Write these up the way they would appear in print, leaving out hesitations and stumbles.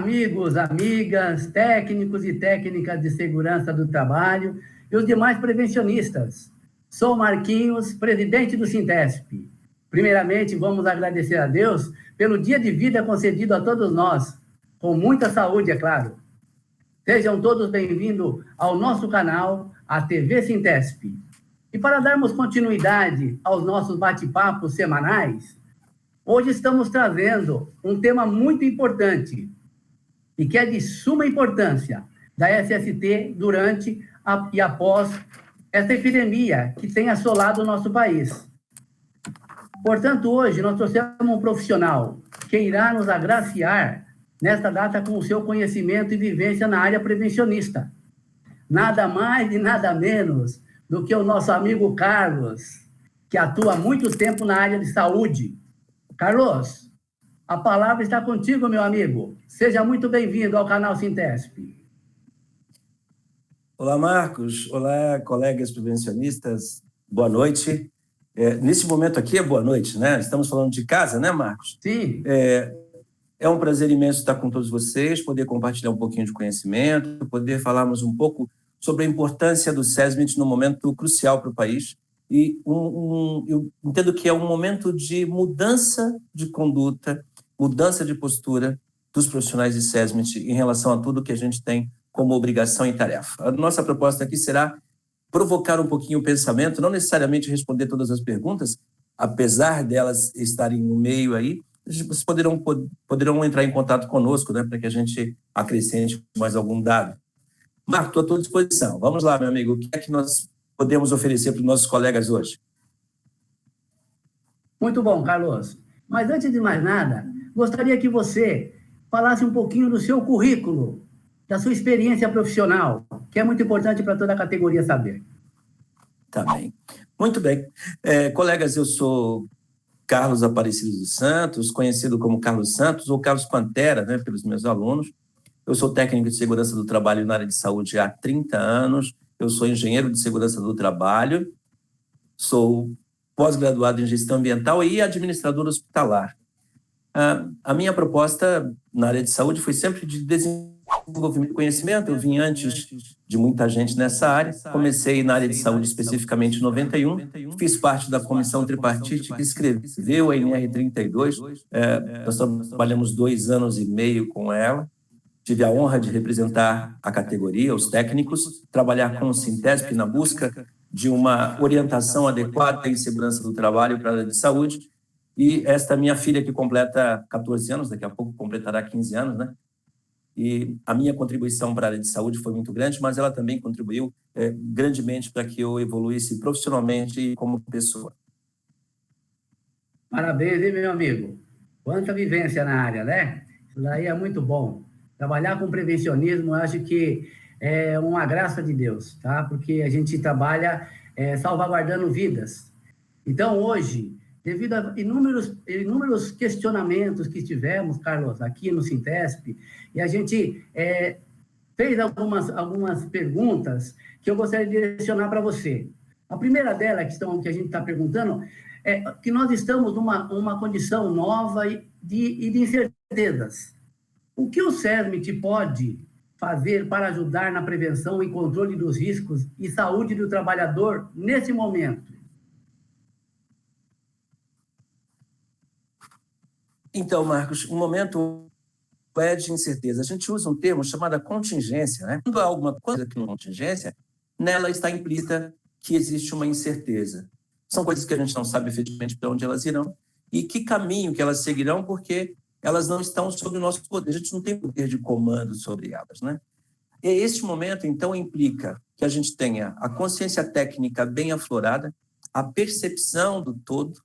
amigos, amigas, técnicos e técnicas de segurança do trabalho e os demais prevencionistas. Sou Marquinhos, presidente do Sintesp. Primeiramente, vamos agradecer a Deus pelo dia de vida concedido a todos nós, com muita saúde, é claro. Sejam todos bem-vindos ao nosso canal, a TV Sintesp. E para darmos continuidade aos nossos bate-papos semanais, hoje estamos trazendo um tema muito importante e que é de suma importância da SST durante e após esta epidemia que tem assolado o nosso país. Portanto, hoje nós trouxemos um profissional que irá nos agraciar nesta data com o seu conhecimento e vivência na área prevencionista. Nada mais e nada menos do que o nosso amigo Carlos, que atua há muito tempo na área de saúde. Carlos, a palavra está contigo, meu amigo. Seja muito bem-vindo ao canal Sintesp. Olá, Marcos. Olá, colegas prevencionistas. Boa noite. Nesse momento aqui é boa noite, né? Estamos falando de casa, né, Marcos? Sim. É um prazer imenso estar com todos vocês, poder compartilhar um pouquinho de conhecimento, poder falarmos um pouco sobre a importância do SESMIT num momento crucial para o país. E eu entendo que é um momento de mudança de conduta, mudança de postura dos profissionais de SESMIT em relação a tudo que a gente tem como obrigação e tarefa. A nossa proposta aqui será provocar um pouquinho o pensamento, não necessariamente responder todas as perguntas, apesar delas estarem no meio aí, vocês poderão entrar em contato conosco, né, para que a gente acrescente mais algum dado. Marco, estou à tua disposição. Vamos lá, meu amigo. O que é que nós podemos oferecer para os nossos colegas hoje? Muito bom, Carlos. Mas antes de mais nada, gostaria que você falasse um pouquinho do seu currículo, da sua experiência profissional, que é muito importante para toda a categoria saber. Tá bem. Muito bem. Colegas, eu sou Carlos Aparecido dos Santos, conhecido como Carlos Santos ou Carlos Pantera, né, pelos meus alunos. Eu sou técnico de segurança do trabalho na área de saúde há 30 anos. Eu sou engenheiro de segurança do trabalho. Sou pós-graduado em gestão ambiental e administrador hospitalar. A minha proposta na área de saúde foi sempre de desenvolvimento de conhecimento. Eu vim antes de muita gente nessa área. Comecei na área de saúde especificamente em 91. Fiz parte da comissão tripartite que escreveu a NR32. Nós trabalhamos 2 anos e meio com ela. Tive a honra de representar a categoria, os técnicos, trabalhar com o Sintesp na busca de uma orientação adequada em segurança do trabalho para a área de saúde. E esta minha filha, que completa 14 anos, daqui a pouco completará 15 anos, né? E a minha contribuição para a área de saúde foi muito grande, mas ela também contribuiu grandemente para que eu evoluísse profissionalmente e como pessoa. Parabéns, hein, meu amigo? Quanta vivência na área, né? Isso daí é muito bom. Trabalhar com prevencionismo, eu acho que é uma graça de Deus, tá? Porque a gente trabalha salvaguardando vidas. Então, hoje, devido a inúmeros questionamentos que tivemos, Carlos, aqui no Sintesp, e a gente fez algumas perguntas que eu gostaria de direcionar para você. A primeira delas, que a gente está perguntando, é que nós estamos numa condição nova de incertezas. O que o SESMIT pode fazer para ajudar na prevenção e controle dos riscos e saúde do trabalhador nesse momento? Então, Marcos, um momento é de incerteza. A gente usa um termo chamado contingência, né? Quando há alguma coisa que não é contingência, nela está implícita que existe uma incerteza. São coisas que a gente não sabe efetivamente para onde elas irão e que caminho que elas seguirão, porque elas não estão sob o nosso poder. A gente não tem poder de comando sobre elas, né? E este momento, então, implica que a gente tenha a consciência técnica bem aflorada, a percepção do todo,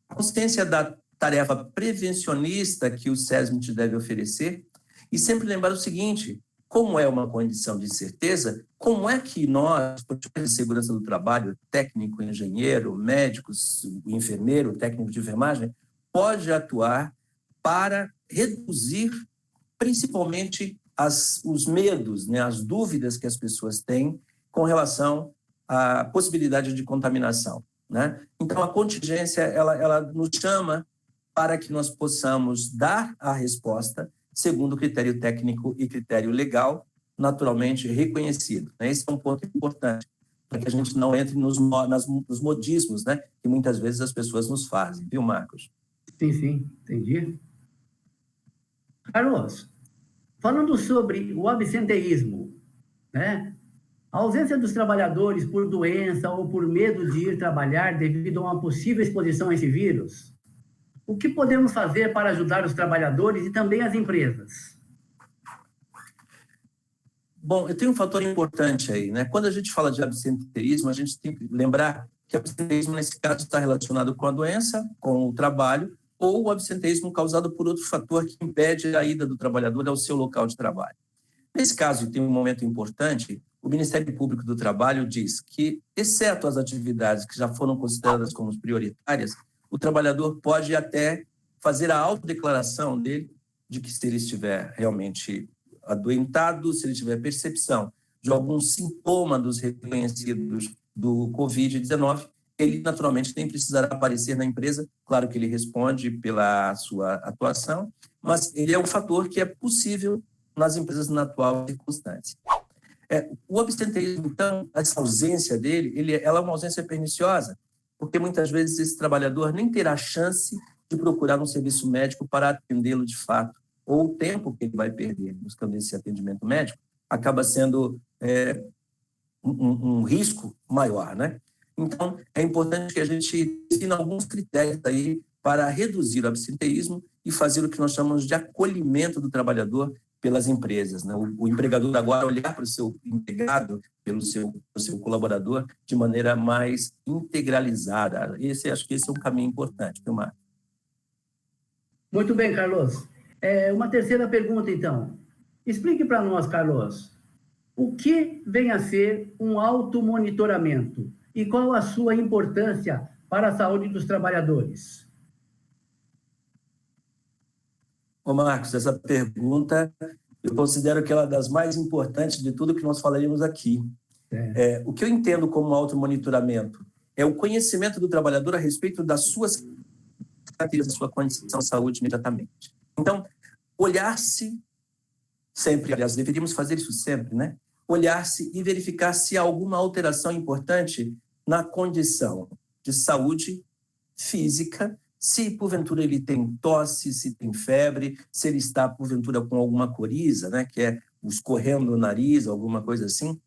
a consciência da tarefa prevencionista que o SESMIT deve oferecer e sempre lembrar o seguinte: como é uma condição de incerteza, como é que nós, profissionais de segurança do trabalho, técnico, engenheiro, médicos, enfermeiro, técnico de enfermagem, pode atuar para reduzir principalmente os medos, né, as dúvidas que as pessoas têm com relação à possibilidade de contaminação, né? Então, a contingência ela nos chama para que nós possamos dar a resposta segundo critério técnico e critério legal, naturalmente reconhecido. Esse é um ponto importante, para que a gente não entre nos modismos, né, que muitas vezes as pessoas nos fazem, viu, Marcos? Sim, entendi. Carlos, falando sobre o absenteísmo, né? A ausência dos trabalhadores por doença ou por medo de ir trabalhar devido a uma possível exposição a esse vírus, o que podemos fazer para ajudar os trabalhadores e também as empresas? Bom, eu tenho um fator importante aí, né? Quando a gente fala de absenteísmo, a gente tem que lembrar que o absenteísmo, nesse caso, está relacionado com a doença, com o trabalho, ou o absenteísmo causado por outro fator que impede a ida do trabalhador ao seu local de trabalho. Nesse caso, tem um momento importante, o Ministério Público do Trabalho diz que, exceto as atividades que já foram consideradas como prioritárias, o trabalhador pode até fazer a autodeclaração dele de que, se ele estiver realmente adoentado, se ele tiver percepção de algum sintoma dos reconhecidos do Covid-19, ele naturalmente nem precisará aparecer na empresa. Claro que ele responde pela sua atuação, mas ele é um fator que é possível nas empresas na atual circunstância. O absenteísmo, então, essa ausência dele, ela é uma ausência perniciosa, porque muitas vezes esse trabalhador nem terá chance de procurar um serviço médico para atendê-lo de fato, ou o tempo que ele vai perder buscando esse atendimento médico acaba sendo um risco maior, né? Então, é importante que a gente ensine alguns critérios aí para reduzir o absenteísmo e fazer o que nós chamamos de acolhimento do trabalhador pelas empresas, né? O empregador agora olhar para o seu empregado, pelo seu colaborador, de maneira mais integralizada. Acho que esse é um caminho importante, viu, Marcos? Muito bem, Carlos. Uma terceira pergunta, então. Explique para nós, Carlos, o que vem a ser um automonitoramento e qual a sua importância para a saúde dos trabalhadores? Ô Marcos, essa pergunta eu considero que ela é das mais importantes de tudo que nós falaremos aqui. O que eu entendo como automonitoramento é o conhecimento do trabalhador a respeito das suas características, da sua condição de saúde imediatamente. Então, olhar-se sempre, aliás, deveríamos fazer isso sempre, né? Olhar-se e verificar se há alguma alteração importante na condição de saúde física, se porventura ele tem tosse, se tem febre, se ele está porventura com alguma coriza, né, que é escorrendo no nariz, alguma coisa assim,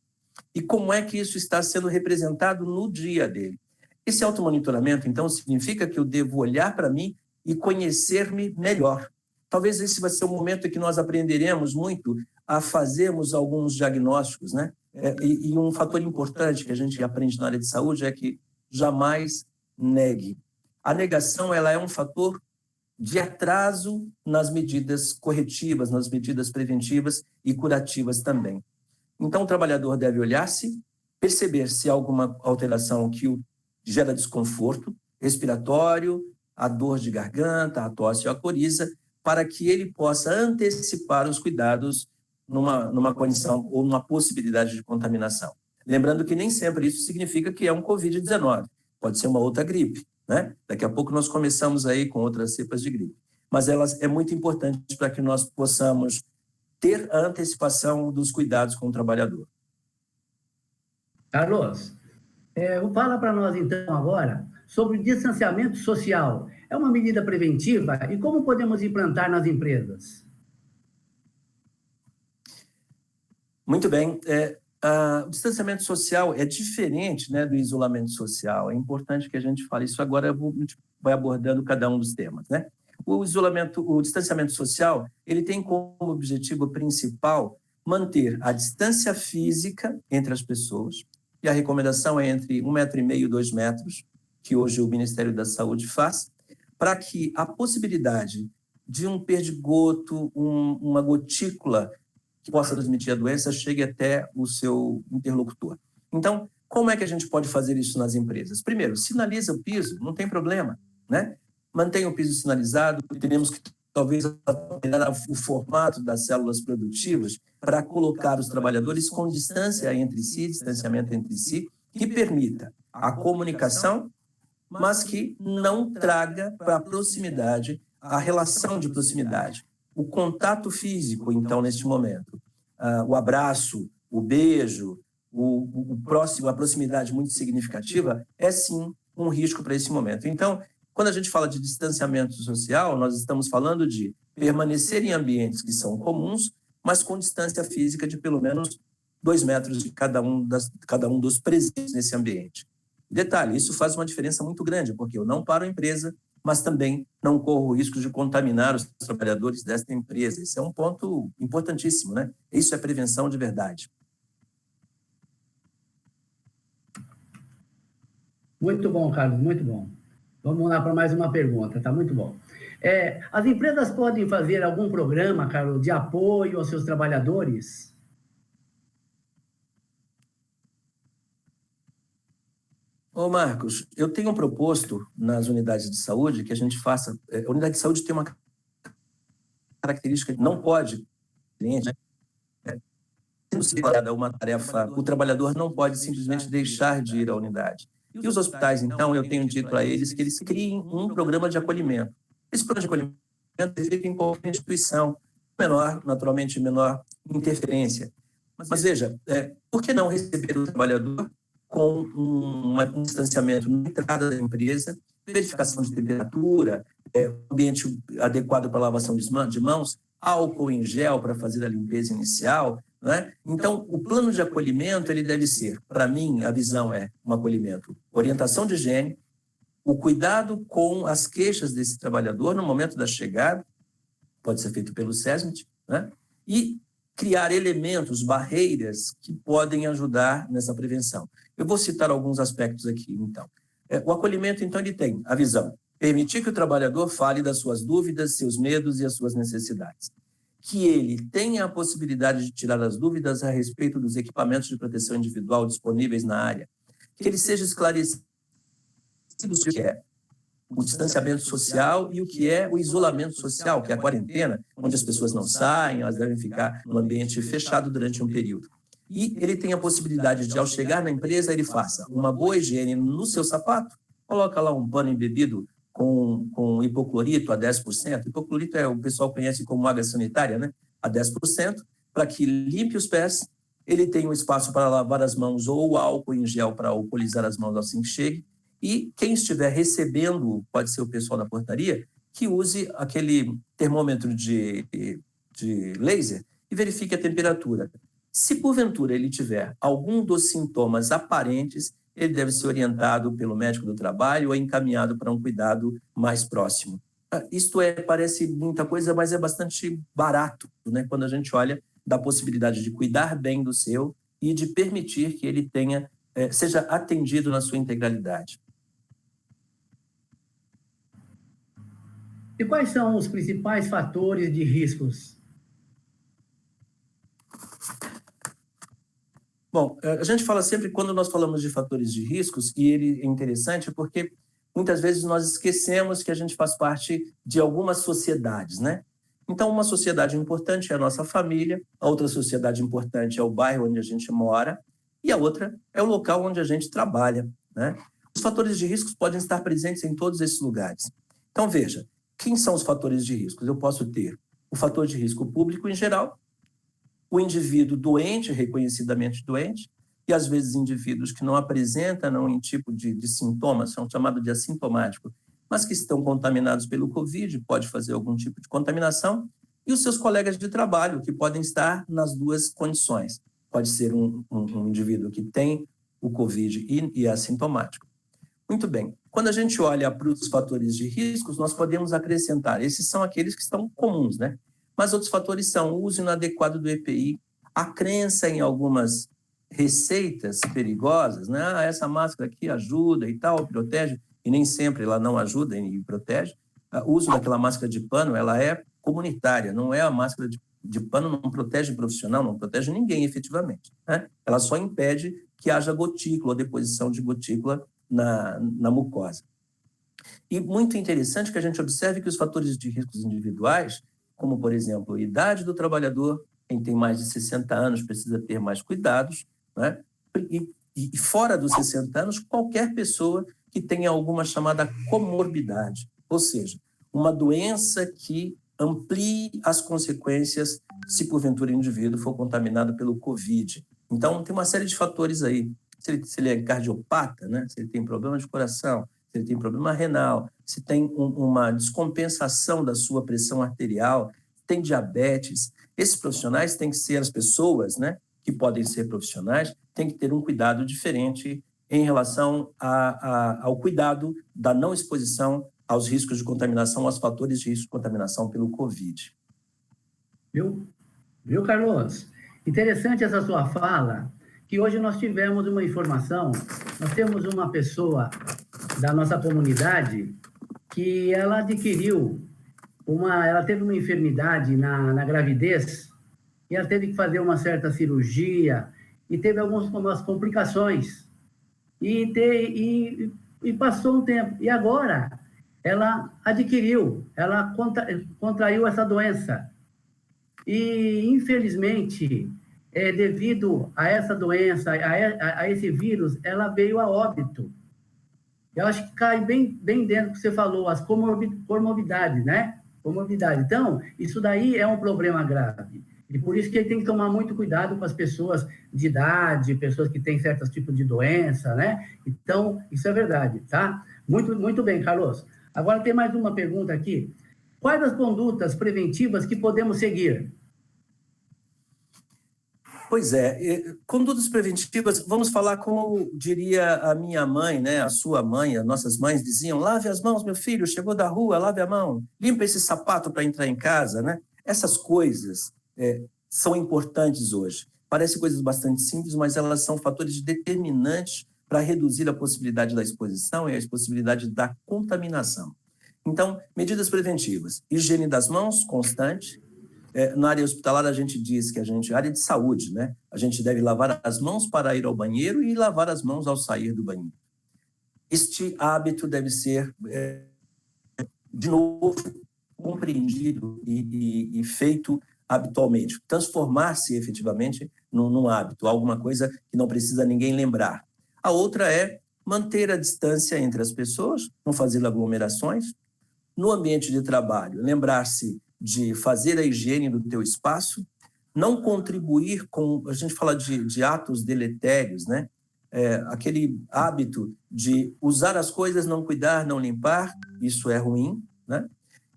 e como é que isso está sendo representado no dia dele. Esse automonitoramento, então, significa que eu devo olhar para mim e conhecer-me melhor. Talvez esse vai ser o momento em que nós aprenderemos muito a fazermos alguns diagnósticos, né? E um fator importante que a gente aprende na área de saúde é que jamais negue. A negação, ela é um fator de atraso nas medidas corretivas, nas medidas preventivas e curativas também. Então, o trabalhador deve olhar-se, perceber se há alguma alteração que o gera desconforto respiratório, a dor de garganta, a tosse ou a coriza, para que ele possa antecipar os cuidados numa condição ou numa possibilidade de contaminação. Lembrando que nem sempre isso significa que é um Covid-19, pode ser uma outra gripe, né? Daqui a pouco nós começamos aí com outras cepas de gripe. Mas elas é muito importante para que nós possamos ter a antecipação dos cuidados com o trabalhador. Carlos, fala para nós então agora sobre o distanciamento social. É uma medida preventiva e como podemos implantar nas empresas? Muito bem. O distanciamento social é diferente, né, do isolamento social. É importante que a gente fale isso agora. A gente vai abordando cada um dos temas, né? O distanciamento social, ele tem como objetivo principal manter a distância física entre as pessoas, e a recomendação é entre 1,5 m e 2 metros, que hoje o Ministério da Saúde faz, para que a possibilidade de um perdigoto, uma gotícula que possa transmitir a doença chegue até o seu interlocutor. Então, como é que a gente pode fazer isso nas empresas? Primeiro, sinaliza o piso, não tem problema, né? Mantenha o piso sinalizado, teremos que talvez alterar o formato das células produtivas para colocar os trabalhadores com distância entre si, distanciamento entre si, que permita a comunicação, mas que não traga para a proximidade, a relação de proximidade. o contato físico, então, neste momento, o abraço, o beijo, o próximo, a proximidade muito significativa, é sim um risco para esse momento. Então, quando a gente fala de distanciamento social, nós estamos falando de permanecer em ambientes que são comuns, mas com distância física de pelo menos 2 metros de cada um dos presentes nesse ambiente. Detalhe, isso faz uma diferença muito grande, porque eu não paro a empresa, mas também não corro o risco de contaminar os trabalhadores desta empresa. Esse é um ponto importantíssimo, né? Isso é prevenção de verdade. Muito bom, Carlos, muito bom. Vamos lá para mais uma pergunta, tá muito bom. As empresas podem fazer algum programa, Carlos, de apoio aos seus trabalhadores? Ô, Marcos, eu tenho proposto nas unidades de saúde que a gente faça... A unidade de saúde tem uma característica que não pode... Cliente, né? Sendo separada uma tarefa, o trabalhador não pode simplesmente deixar de ir à unidade. E os hospitais, então, eu tenho dito a eles que eles criem um programa de acolhimento. Esse programa de acolhimento é feito em qualquer instituição, naturalmente, menor interferência. Mas veja, por que não receber o trabalhador com um distanciamento na entrada da empresa, verificação de temperatura, ambiente adequado para lavação de mãos, álcool em gel para fazer a limpeza inicial, né? Então, o plano de acolhimento ele deve ser, para mim, a visão é um acolhimento, orientação de higiene, o cuidado com as queixas desse trabalhador no momento da chegada, pode ser feito pelo SESMIT, né? E criar elementos, barreiras que podem ajudar nessa prevenção. Eu vou citar alguns aspectos aqui, então. O acolhimento, então, ele tem a visão, permitir que o trabalhador fale das suas dúvidas, seus medos e as suas necessidades. Que ele tenha a possibilidade de tirar as dúvidas a respeito dos equipamentos de proteção individual disponíveis na área. Que ele seja esclarecido o que é o distanciamento social e o que é o isolamento social, que é a quarentena, onde as pessoas não saem, elas devem ficar no ambiente fechado durante um período. E ele tem a possibilidade de, ao chegar na empresa, ele faça uma boa higiene no seu sapato, coloca lá um pano embebido com hipoclorito a 10%. Hipoclorito o pessoal conhece como água sanitária, né? A 10%, para que limpe os pés, ele tem um espaço para lavar as mãos ou álcool em gel para alcoolizar as mãos assim que chegue. E quem estiver recebendo, pode ser o pessoal da portaria, que use aquele termômetro de laser e verifique a temperatura. Se, porventura, ele tiver algum dos sintomas aparentes, ele deve ser orientado pelo médico do trabalho ou encaminhado para um cuidado mais próximo. Isto parece muita coisa, mas é bastante barato, né? Quando a gente olha da possibilidade de cuidar bem do seu e de permitir que ele seja atendido na sua integralidade. E quais são os principais fatores de riscos? Bom, a gente fala sempre, quando nós falamos de fatores de riscos, e ele é interessante porque muitas vezes nós esquecemos que a gente faz parte de algumas sociedades, né? Então, uma sociedade importante é a nossa família, a outra sociedade importante é o bairro onde a gente mora, e a outra é o local onde a gente trabalha, né? Os fatores de riscos podem estar presentes em todos esses lugares. Então, veja, quem são os fatores de riscos? Eu posso ter o fator de risco público em geral, o indivíduo doente, reconhecidamente doente, e às vezes indivíduos que não apresentam nenhum tipo de sintomas, são chamados de assintomáticos, mas que estão contaminados pelo Covid, pode fazer algum tipo de contaminação, e os seus colegas de trabalho, que podem estar nas duas condições. Pode ser um indivíduo que tem o Covid e é assintomático. Muito bem. Quando a gente olha para os fatores de riscos, nós podemos acrescentar, esses são aqueles que estão comuns, né? Mas outros fatores são o uso inadequado do EPI, a crença em algumas receitas perigosas, né? Essa máscara aqui ajuda e tal, protege, e nem sempre ela não ajuda e protege. O uso daquela máscara de pano, ela é comunitária, não é a máscara de pano, não protege profissional, não protege ninguém efetivamente, né? Ela só impede que haja gotícula, ou deposição de gotícula na mucosa. E muito interessante que a gente observe que os fatores de riscos individuais, como, por exemplo, a idade do trabalhador, quem tem mais de 60 anos precisa ter mais cuidados, né? E fora dos 60 anos, qualquer pessoa que tenha alguma chamada comorbidade, ou seja, uma doença que amplie as consequências se porventura o indivíduo for contaminado pelo Covid. Então, tem uma série de fatores aí. Se ele é cardiopata, né? Se ele tem problema de coração, se ele tem problema renal, se tem uma descompensação da sua pressão arterial, tem diabetes. Esses profissionais têm que ser as pessoas, né, que podem ser profissionais, têm que ter um cuidado diferente em relação ao cuidado da não exposição aos riscos de contaminação, aos fatores de risco de contaminação pelo Covid. Viu, Carlos? Interessante essa sua fala, que hoje nós tivemos uma informação, nós temos uma pessoa da nossa comunidade que ela adquiriu ela teve uma enfermidade na gravidez e ela teve que fazer uma certa cirurgia e teve algumas complicações e passou um tempo. E agora ela contraiu essa doença. E, infelizmente, devido a essa doença, a esse vírus, ela veio a óbito. Eu acho que cai bem dentro do que você falou, as comorbidades, né? Comorbidade. Então, isso daí é um problema grave. E por isso que ele tem que tomar muito cuidado com as pessoas de idade, pessoas que têm certos tipos de doença, né? Então, isso é verdade, tá? Muito, muito bem, Carlos. Agora tem mais uma pergunta aqui. Quais as condutas preventivas que podemos seguir? Pois é, condutas preventivas, vamos falar como diria a minha mãe, né, a sua mãe, as nossas mães diziam, lave as mãos, meu filho, chegou da rua, lave a mão, limpa esse sapato para entrar em casa, né? Essas coisas são importantes hoje. Parecem coisas bastante simples, mas elas são fatores determinantes para reduzir a possibilidade da exposição e a possibilidade da contaminação. Então, medidas preventivas, higiene das mãos constante. Na área hospitalar, a gente diz que área de saúde, né? A gente deve lavar as mãos para ir ao banheiro e lavar as mãos ao sair do banheiro. Este hábito deve ser, de novo, compreendido e feito habitualmente, transformar-se efetivamente num hábito, alguma coisa que não precisa ninguém lembrar. A outra é manter a distância entre as pessoas, não fazer aglomerações. No ambiente de trabalho, lembrar-se de fazer a higiene do teu espaço, não contribuir com, a gente fala de atos deletérios, né? Aquele hábito de usar as coisas, não cuidar, não limpar, isso é ruim, né?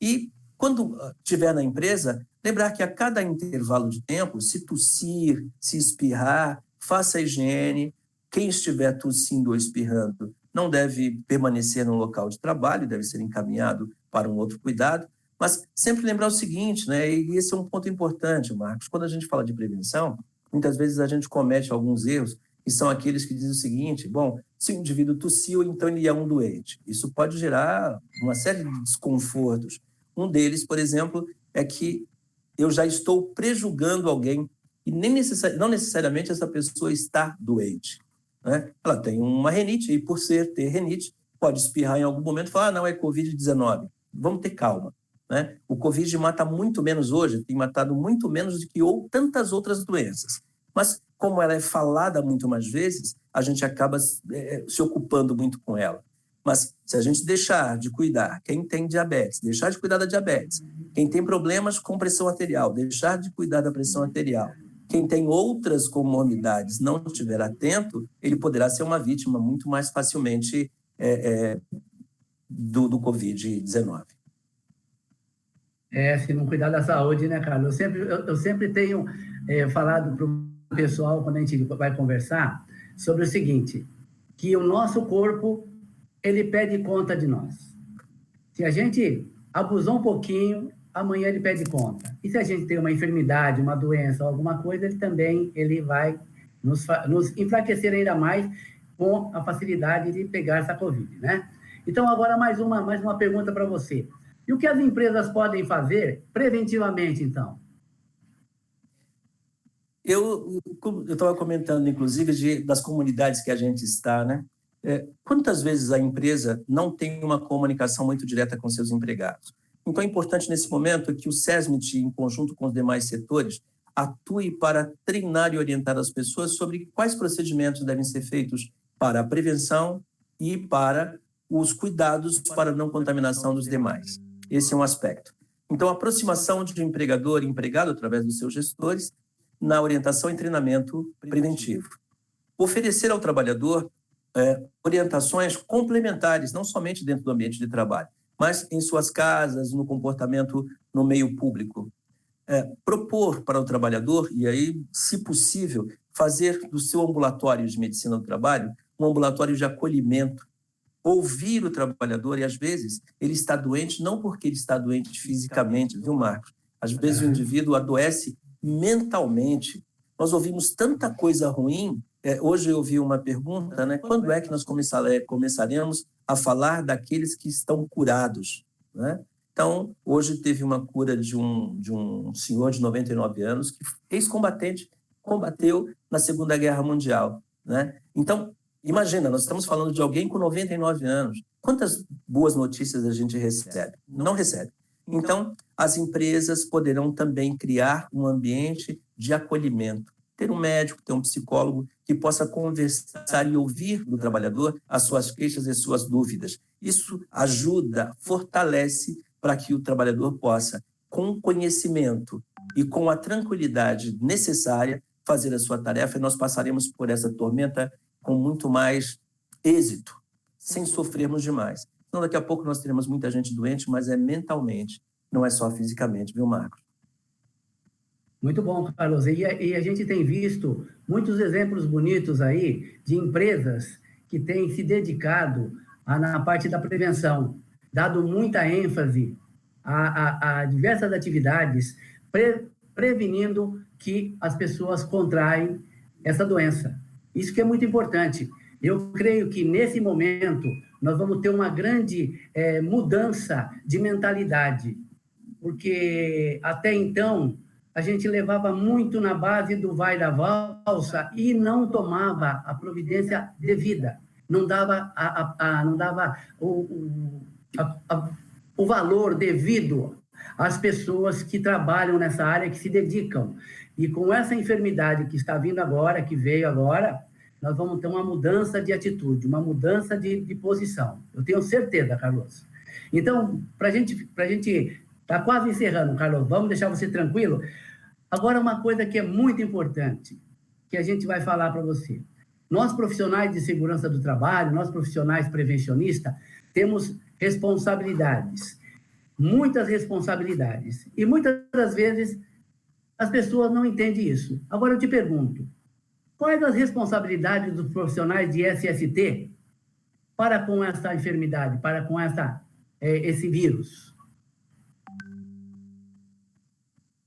E quando estiver na empresa, lembrar que a cada intervalo de tempo, se tossir, se espirrar, faça a higiene. Quem estiver tossindo ou espirrando não deve permanecer no local de trabalho, deve ser encaminhado para um outro cuidado. Mas sempre lembrar o seguinte, né? E esse é um ponto importante, Marcos. Quando a gente fala de prevenção, muitas vezes a gente comete alguns erros, que são aqueles que dizem o seguinte, bom, se o indivíduo tossiu, então ele é um doente. Isso pode gerar uma série de desconfortos. Um deles, por exemplo, é que eu já estou prejulgando alguém e não necessariamente essa pessoa está doente, né? Ela tem uma rinite e, por ter rinite, pode espirrar em algum momento e falar, não, é Covid-19. Vamos ter calma. Né? O Covid mata muito menos hoje, tem matado muito menos do que tantas outras doenças. Mas, como ela é falada muito mais vezes, a gente acaba se ocupando muito com ela. Mas, se a gente deixar de cuidar, quem tem diabetes, deixar de cuidar da diabetes, quem tem problemas com pressão arterial, deixar de cuidar da pressão arterial, quem tem outras comorbidades, não estiver atento, ele poderá ser uma vítima muito mais facilmente do Covid-19. Se não cuidar da saúde, né, Carlos? Eu sempre tenho falado para o pessoal, quando a gente vai conversar, sobre o seguinte, que o nosso corpo, ele pede conta de nós. Se a gente abusou um pouquinho, amanhã ele pede conta. E se a gente tem uma enfermidade, uma doença, alguma coisa, ele vai nos enfraquecer ainda mais com a facilidade de pegar essa Covid, né? Então, agora mais uma pergunta para você. E o que as empresas podem fazer preventivamente, então? Eu estava comentando, inclusive, das comunidades que a gente está, né? Quantas vezes a empresa não tem uma comunicação muito direta com seus empregados? Então, é importante nesse momento que o SESMIT, em conjunto com os demais setores, atue para treinar e orientar as pessoas sobre quais procedimentos devem ser feitos para a prevenção e para os cuidados para a não contaminação dos demais. Esse é um aspecto. Então, a aproximação de empregador e empregado através dos seus gestores na orientação e treinamento preventivo. Oferecer ao trabalhador orientações complementares, não somente dentro do ambiente de trabalho, mas em suas casas, no comportamento no meio público. Propor para o trabalhador, e aí, se possível, fazer do seu ambulatório de medicina do trabalho um ambulatório de acolhimento, ouvir o trabalhador, e às vezes ele está doente não porque ele está doente fisicamente, viu, Marcos? Às vezes o indivíduo adoece mentalmente. Nós ouvimos tanta coisa ruim. Hoje eu ouvi uma pergunta, né? Quando é que nós começaremos a falar daqueles que estão curados, né? Então, hoje teve uma cura de um senhor de 99 anos, que ex-combatente, combateu na Segunda Guerra Mundial, né? Então, imagina, nós estamos falando de alguém com 99 anos. Quantas boas notícias a gente recebe? Não recebe. Então, as empresas poderão também criar um ambiente de acolhimento. Ter um médico, ter um psicólogo que possa conversar e ouvir do trabalhador as suas queixas e suas dúvidas. Isso ajuda, fortalece para que o trabalhador possa, com conhecimento e com a tranquilidade necessária, fazer a sua tarefa, e nós passaremos por essa tormenta com muito mais êxito, sem sofrermos demais. Então, daqui a pouco nós teremos muita gente doente, mas é mentalmente, não é só fisicamente, viu, Marcos? Muito bom, Carlos. E a gente tem visto muitos exemplos bonitos aí de empresas que têm se dedicado na parte da prevenção, dado muita ênfase a diversas atividades, prevenindo que as pessoas contraem essa doença. Isso que é muito importante. Eu creio que, nesse momento, nós vamos ter uma grande mudança de mentalidade, porque, até então, a gente levava muito na base do vai da valsa e não tomava a providência devida, não dava o valor devido às pessoas que trabalham nessa área, que se dedicam. E com essa enfermidade que está vindo agora, que veio agora, nós vamos ter uma mudança de atitude, uma mudança de posição. Eu tenho certeza, Carlos. Então, para a gente tá quase encerrando, Carlos, vamos deixar você tranquilo. Agora, uma coisa que é muito importante, que a gente vai falar para você. Nós, profissionais de segurança do trabalho, nós, profissionais prevencionistas, temos responsabilidades, muitas responsabilidades. E muitas das vezes as pessoas não entendem isso. Agora eu te pergunto, quais as responsabilidades dos profissionais de SST para com essa enfermidade, para com esse vírus?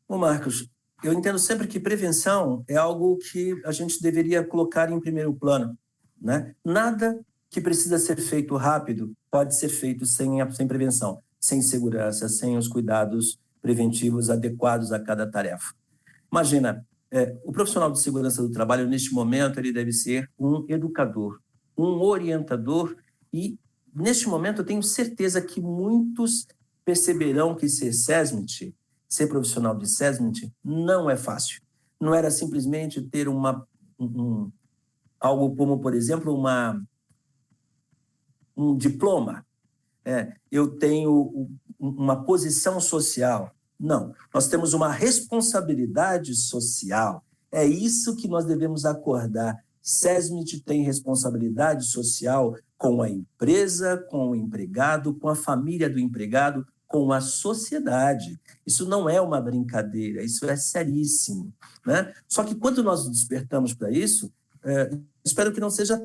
Bom, Marcos, eu entendo sempre que prevenção é algo que a gente deveria colocar em primeiro plano, né? Nada que precisa ser feito rápido pode ser feito sem prevenção, sem segurança, sem os cuidados preventivos adequados a cada tarefa. Imagina, o profissional de segurança do trabalho, neste momento, ele deve ser um educador, um orientador, e, neste momento, eu tenho certeza que muitos perceberão que ser profissional de SESMIT não é fácil. Não era simplesmente ter algo como, por exemplo, um diploma. Eu tenho uma posição social. Não, nós temos uma responsabilidade social. É isso que nós devemos acordar. SESMIT tem responsabilidade social com a empresa, com o empregado, com a família do empregado, com a sociedade. Isso não é uma brincadeira, isso é seríssimo, né? Só que quando nós despertamos para isso, espero que não seja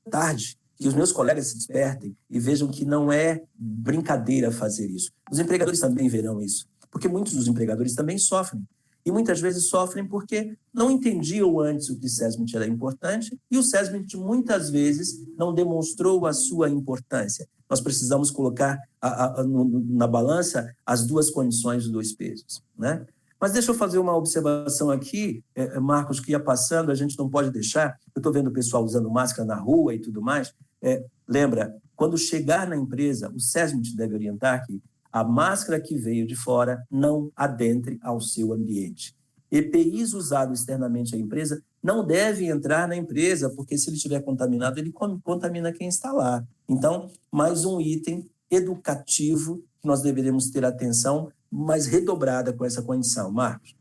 tarde, que os meus colegas se despertem e vejam que não é brincadeira fazer isso. Os empregadores também verão isso, porque muitos dos empregadores também sofrem. E muitas vezes sofrem porque não entendiam antes o que o SESMIT era importante, e o SESMIT muitas vezes não demonstrou a sua importância. Nós precisamos colocar na balança as duas condições dos dois pesos, né? Mas deixa eu fazer uma observação aqui, Marcos, que ia passando, a gente não pode deixar. Eu estou vendo o pessoal usando máscara na rua e tudo mais. Lembra, quando chegar na empresa, o SESMIT deve orientar que a máscara que veio de fora não adentre ao seu ambiente. EPIs usados externamente à empresa não devem entrar na empresa, porque se ele estiver contaminado, ele contamina quem está lá. Então, mais um item educativo que nós deveremos ter atenção mais redobrada com essa condição. Marcos?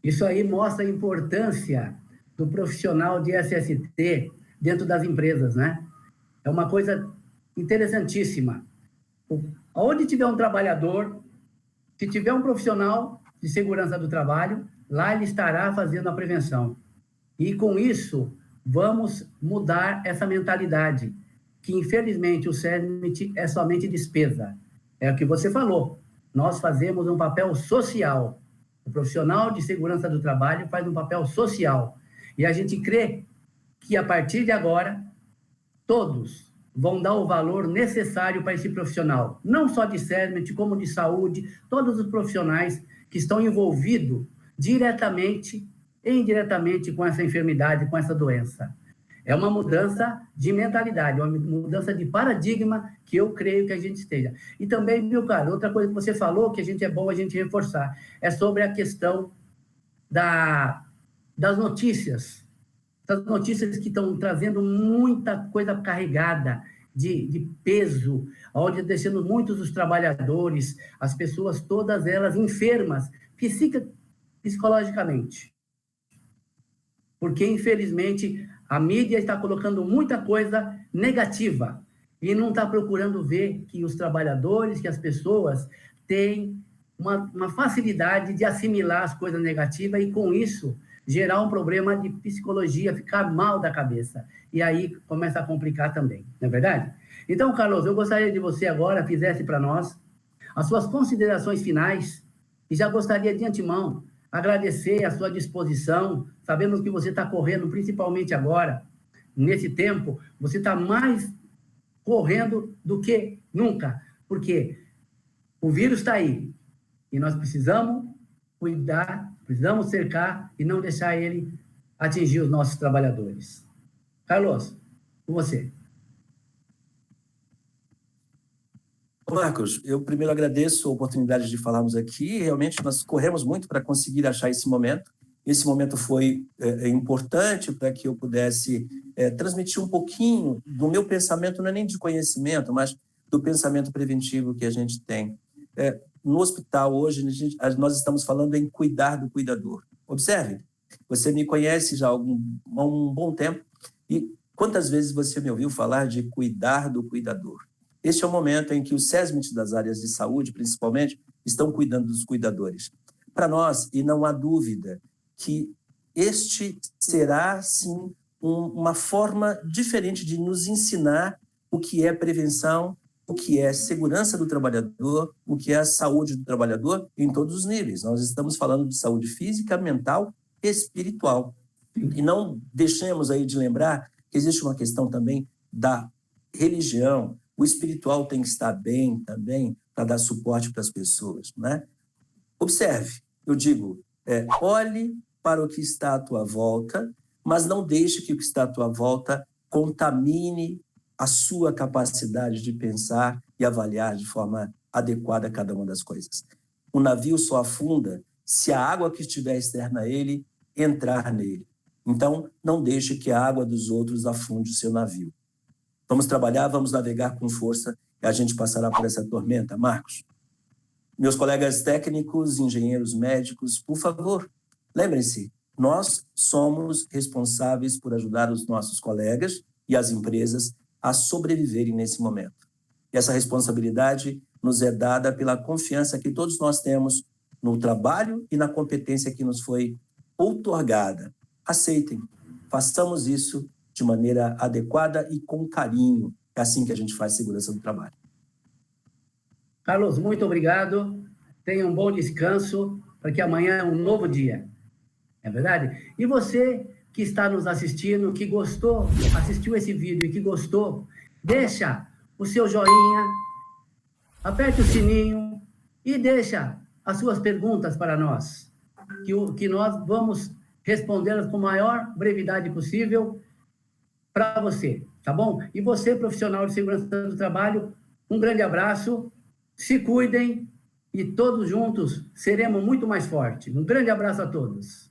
Isso aí mostra a importância do profissional de SST dentro das empresas, né? É uma coisa interessantíssima. Onde tiver um trabalhador, se tiver um profissional de segurança do trabalho, lá ele estará fazendo a prevenção. E com isso, vamos mudar essa mentalidade, que infelizmente o CERMIT é somente despesa. É o que você falou, nós fazemos um papel social. O profissional de segurança do trabalho faz um papel social. E a gente crê que, a partir de agora, todos vão dar o valor necessário para esse profissional. Não só de CERMIT, como de saúde, todos os profissionais que estão envolvidos diretamente e indiretamente com essa enfermidade, com essa doença. É uma mudança de mentalidade, uma mudança de paradigma que eu creio que a gente esteja. E também, viu, cara, outra coisa que você falou, que é bom a gente reforçar, é sobre a questão das notícias. Essas notícias que estão trazendo muita coisa carregada de peso, onde deixando muitos dos trabalhadores, as pessoas, todas elas enfermas, psicologicamente. Porque, infelizmente, a mídia está colocando muita coisa negativa e não está procurando ver que os trabalhadores, que as pessoas têm uma facilidade de assimilar as coisas negativas e, com isso, gerar um problema de psicologia, ficar mal da cabeça. E aí começa a complicar também, não é verdade? Então, Carlos, eu gostaria de você agora fizesse para nós as suas considerações finais e já gostaria de antemão agradecer a sua disposição. Sabemos que você está correndo, principalmente agora, nesse tempo, você está mais correndo do que nunca, porque o vírus está aí e nós precisamos cuidar, precisamos cercar e não deixar ele atingir os nossos trabalhadores. Carlos, com você. Marcos, eu primeiro agradeço a oportunidade de falarmos aqui. Realmente, nós corremos muito para conseguir achar esse momento. Esse momento foi importante para que eu pudesse transmitir um pouquinho do meu pensamento, não é nem de conhecimento, mas do pensamento preventivo que a gente tem. No hospital, hoje, nós estamos falando em cuidar do cuidador. Observe, você me conhece já há um bom tempo, e quantas vezes você me ouviu falar de cuidar do cuidador? Este é o momento em que os CESMIT das áreas de saúde, principalmente, estão cuidando dos cuidadores. Para nós, e não há dúvida, que este será, sim, uma forma diferente de nos ensinar o que é prevenção, o que é segurança do trabalhador, o que é a saúde do trabalhador em todos os níveis. Nós estamos falando de saúde física, mental e espiritual. E não deixemos aí de lembrar que existe uma questão também da religião. O espiritual tem que estar bem também para dar suporte para as pessoas, né? Observe, eu digo, olhe para o que está à tua volta, mas não deixe que o que está à tua volta contamine a sua capacidade de pensar e avaliar de forma adequada cada uma das coisas. O navio só afunda se a água que estiver externa a ele entrar nele. Então, não deixe que a água dos outros afunde o seu navio. Vamos trabalhar, vamos navegar com força e a gente passará por essa tormenta. Marcos, meus colegas técnicos, engenheiros médicos, por favor, lembrem-se, nós somos responsáveis por ajudar os nossos colegas e as empresas a sobreviverem nesse momento. E essa responsabilidade nos é dada pela confiança que todos nós temos no trabalho e na competência que nos foi outorgada. Aceitem, façamos isso de maneira adequada e com carinho. É assim que a gente faz segurança do trabalho. Carlos, muito obrigado. Tenha um bom descanso, porque amanhã é um novo dia. É verdade? E você que está nos assistindo, que gostou, assistiu esse vídeo e que gostou, deixa o seu joinha, aperte o sininho e deixa as suas perguntas para nós, que nós vamos respondê-las com a maior brevidade possível para você, tá bom? E você, profissional de segurança do trabalho, um grande abraço, se cuidem e todos juntos seremos muito mais fortes. Um grande abraço a todos.